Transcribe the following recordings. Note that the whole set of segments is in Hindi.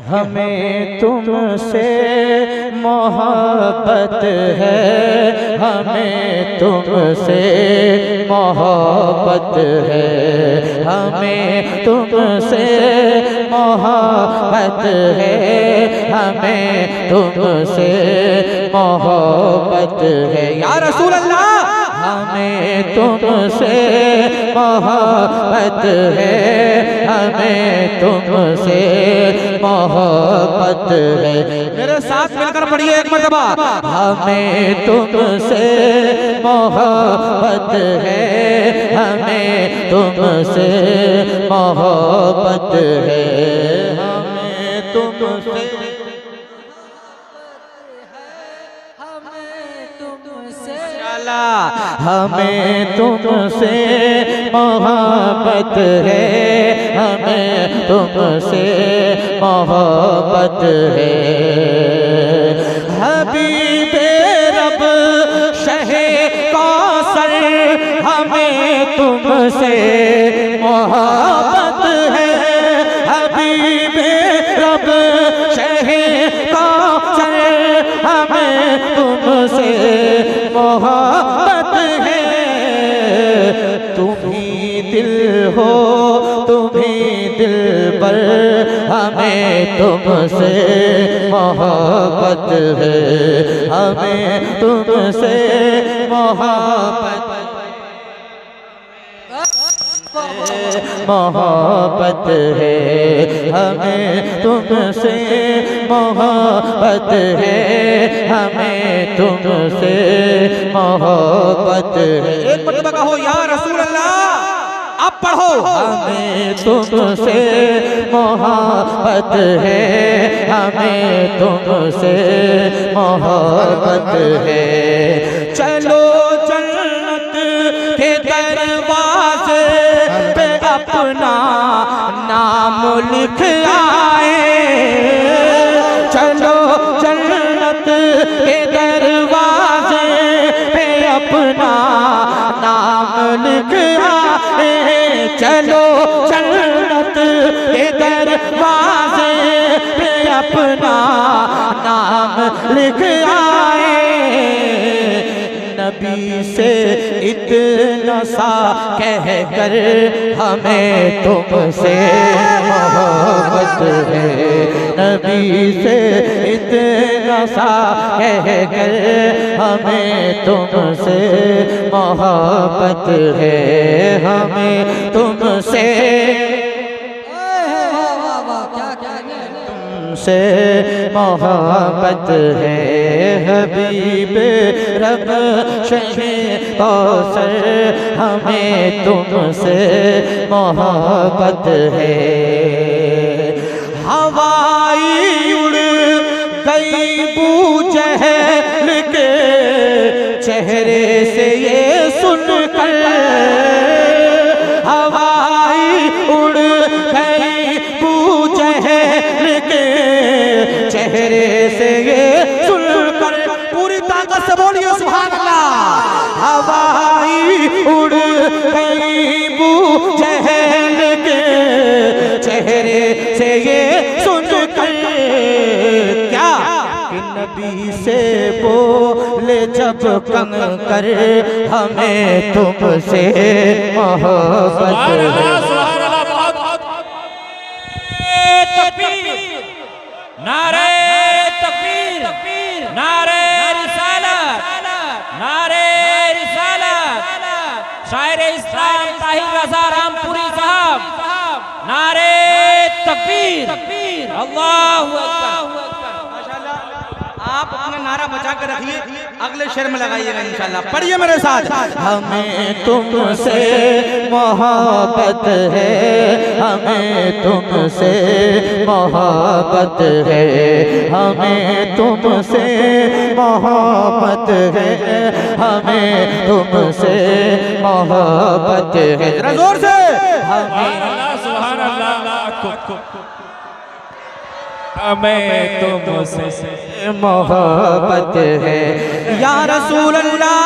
हमें तुमसे मोहब्बत है, हमें तुमसे मोहब्बत है, हमें तुमसे मोहब्बत है, हमें तुमसे मोहब्बत है या रसूल अल्लाह। हमें तुमसे मोहब्बत है, हमें तुमसे मोहब्बत है। मेरे साथ मिलकर पढ़िए एक मर्तबा। हमें तुमसे मोहब्बत है, हमें तुमसे मोहब्बत है, हमें तुमसे हमें तुमसे मोहब्बत है, हमें तुमसे मोहब्बत है। हबीबे रब शहे कौसर, हमें तुमसे मोहब्बत है, हबीबे रब शहे कौसर, हमें तुमसे मोहब्बत है। तुम ही दिल हो, तुम ही दिलबर, हमें तुमसे मोहब्बत है, हमें तुमसे मोहब्बत मोहब्बत है, हमें तुमसे मोहब्बत है, हमें तुमसे मोहब्बत है। एक मर्तबा कहो या रसूल अल्लाह। अब पढ़ो। हमें तुमसे मोहब्बत है, हमें तुमसे मोहब्बत है। चलो जन्नत के दरवाजे पे अपना नाम लिख आए, चलो जन्नत के दरवाजे पे अपना नाम लिख आए, चलो जन्नत के दरवाजे पे अपना नाम लिख आए। नबी से इतना सा कह कर हमें तुमसे मोहब्बत है, नबी से इतना सा कह कर हमें तुमसे मोहब्बत है, हमें तुमसे तुमसे मोहब्बत है। हबीब रब शहे कौसर, हमें तुमसे मोहब्बत है। हवाई उड़ गई बू जहल के चेहरे से ये सुनकर, हवाई उड़ गई बू जहल के चेहरे से ये सुनकर, पूरी ताकत से बोलिए सुभान अल्लाह। हवाई उड़ गई बू जहल के चेहरे से ये सुनकर, क्या कि नबी से बोले जब कंकर, हमें तुमसे मोहब्बत है। नारे तकबीर, नारे रिसालत, नारे रिसालत, शायर इस्लाम ताहिर रज़ा रामपुरी साहब, नारे तकबीर, अल्लाहु अकबर। आप अपना नारा बचा कर रखिए, अगले शेर में लगाइएगा इंशाल्लाह। पढ़िए मेरे साथ। हमें तुमसे मोहब्बत है, हमें तुमसे मोहब्बत है, हमें तुमसे मोहब्बत है, हमें तुमसे मोहब्बत है। जरा जोर से। सुभान अल्लाह। हमें तुमसे मोहब्बत है या रसूल अल्लाह।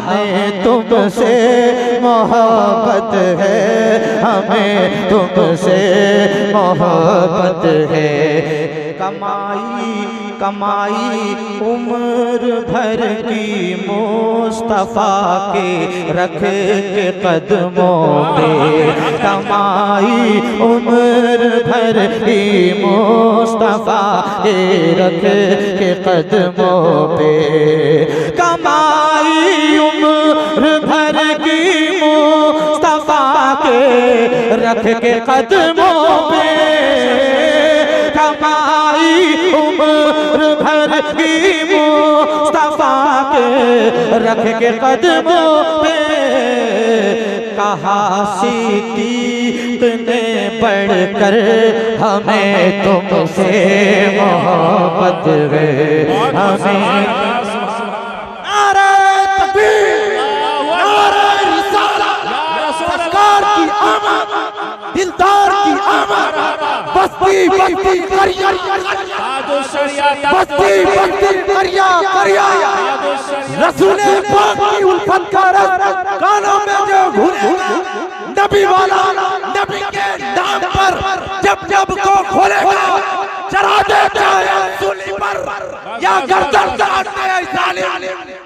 हमें तुमसे मोहब्बत है, हमें तुमसे मोहब्बत है। कमाई कमाई उम्र भर की मुस्तफ़ा के रख के कदमों पे, कमाई उम्र भर की मुस्तफ़ा के रख के कदमों पे, कमाई उम्र भर की मुस्तफ़ा के रख के कदमों पे, कमाई उम्र भर की मुस्तफ़ा के रख के कदमों पे। कहा सिद्दीक़ ने बढ़कर हमें तुमसे मोहब्बत है, हमें नारे तकबीर, नारे रिसालत, सरकार की आमद, दिलदार की आमद, बस्ती बस्ती करिया, बस्ती बस्ती करिया करिया, रसूल पाक की उल्फत का रस कानों में जो घुलेगा, नबी वाला नबी के नाम पर जब जब को खोलेगा, चढ़ा दे चाहे सूली पर या गर्दन चढ़ा दे जालिम,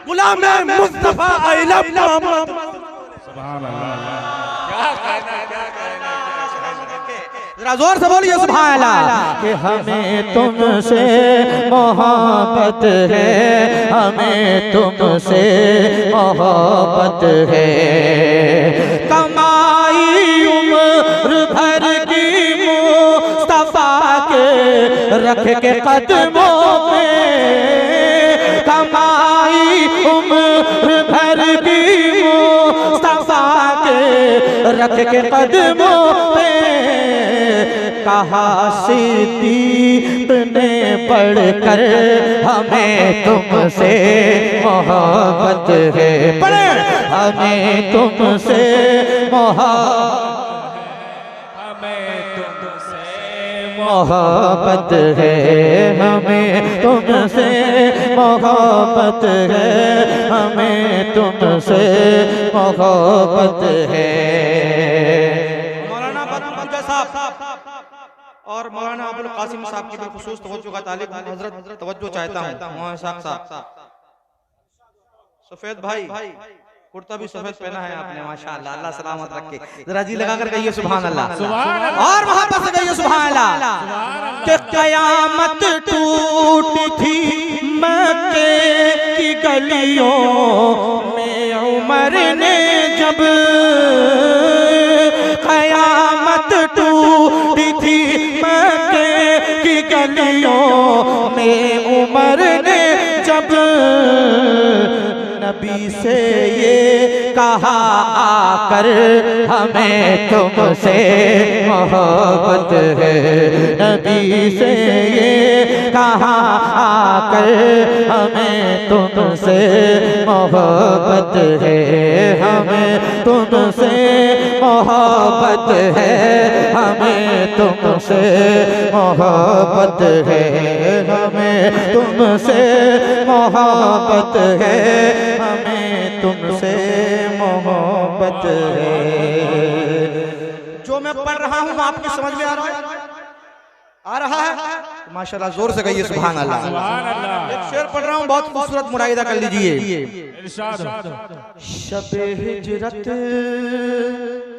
गुलाम मुस्तफा अहलब मोहम्मद। सुभान अल्लाह, क्या कहना जरा जोर से बोलिए सुभान अल्लाह। कि हमें तुमसे मोहब्बत है, हमें तुमसे मोहब्बत है। कमाई उम्र भर की मुस्तफ़ा के रख के कदमों पे, कमाई उम्र भर की मुस्तफ़ा के रख के कदमों पे। कहा सिद्दीक़ ने पढ़कर हमें तुमसे मोहब्बत है, पढ़े हमें तुमसे मोहब्बत है, हमें तुमसे मोहब्बत है, हमें तुमसे मोहब्बत है। मौलाना बदर साहब और मौलाना अबुल कासिम साहब की बिलखुसूस तवज्जो का तालिब हजरत तवज्जो चाहता हूँ। मौलाना साहब सफेद भाई कुर्ता भी सफेद पहना है आपने, माशाअल्लाह, अल्लाह सलामत रखे। जरा जी लगा कर कहिए सुभान अल्लाह, और मोहब्बत से कहिए सुभान अल्लाह। कि क़यामत टूटी थी मक्के की गलियों में उमर ने जब, क़यामत टूटी थी मक्के की गलियों में उमर ने जब, नबी से ये कहा आकर हमें तुमसे मोहब्बत है, नबी से ये कहा आकर हमें तुमसे मोहब्बत है, हमें तुमसे मोहब्बत है, हमें तुमसे मोहब्बत है, हमें तुमसे मोहब्बत है, हमें तुमसे मोहब्बत है। जो मैं पढ़ रहा हूँ आपकी समझ में आ रहा है? आ रहा है? माशाल्लाह, जोर से कहिए सुभान अल्लाह। एक शेर पढ़ रहा हूँ, बहुत खूबसूरत मुराइदा कर लीजिए। शबे हिजरत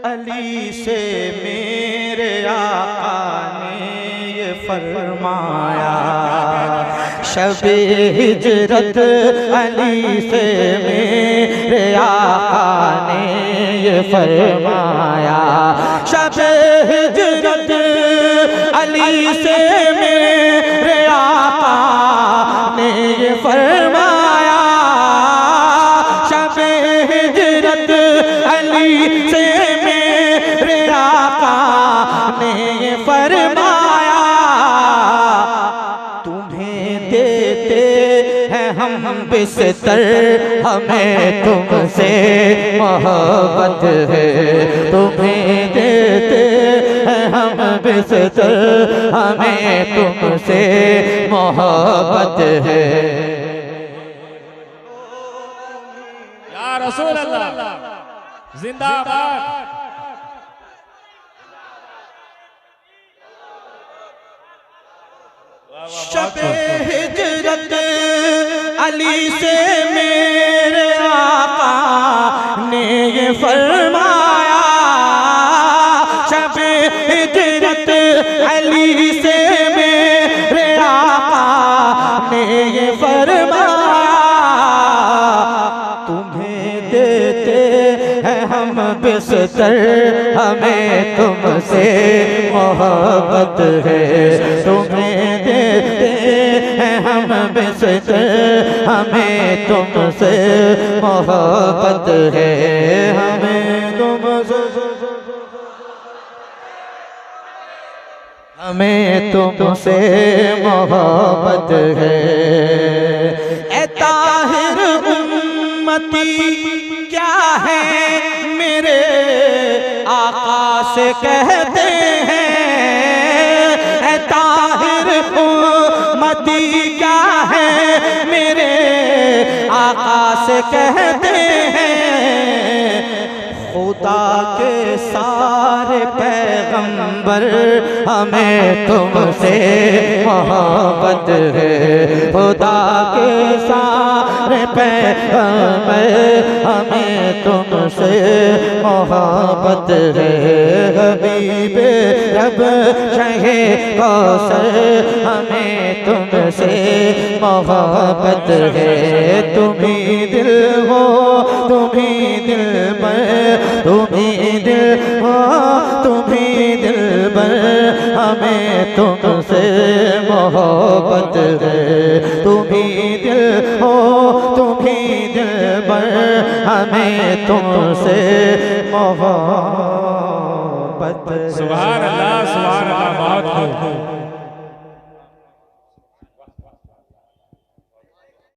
अली से मेरे आका ने ये फरमाया, शबे हिजरत अली से मेरे आका ने ये फरमाया, शबे हिजरत अली से मेरे आका ने ये फरमाया, शबे हिजरत अली से मेरे आका ने ये फरमाया। तुम्हें देते हैं हम बिस्तर, हमें तुमसे मोहब्बत है, तुम्हें देते हैं हम बिस्तर, हमें तुमसे मोहब्बत है। जिंदाबाद। शबे हिजरत अली से मेरे आका ने ये फरमाया, शबे हिजरत अली से मेरे आका ने ये फरमाया, तुम्हें देते हैं हम बिस्तर, हमें तुमसे मोहब्बत है, तुम्हें देते हैं हम बिस्तर, हमें तुमसे मोहब्बत है, हमें तुमसे मोहब्बत है। ए ताहिर उम्मती क्या है मेरे आका से कहते हैं, ए ताहिर उम्मती क्या है मेरे आका से कहते हैं, खुदा के सारे पैगंबर हमें तुमसे मोहब्बत है, खुदा के सारे पैगंबर हमें तुमसे मोहब्बत है, हबीबे रब शहे कौसर हमें तुमसे मोहब्बत है, तुम्ही दिल हो तुम्ही दिल पर, तुम्ही दिल हो तुम्ही दिल पर, हमें तुमसे मोहब्बत है, तुम्ही दिल हो तुम्ही दिल पर, हमें तुमसे मोहब्बत है। सुभान अल्लाह, बहुत खूब।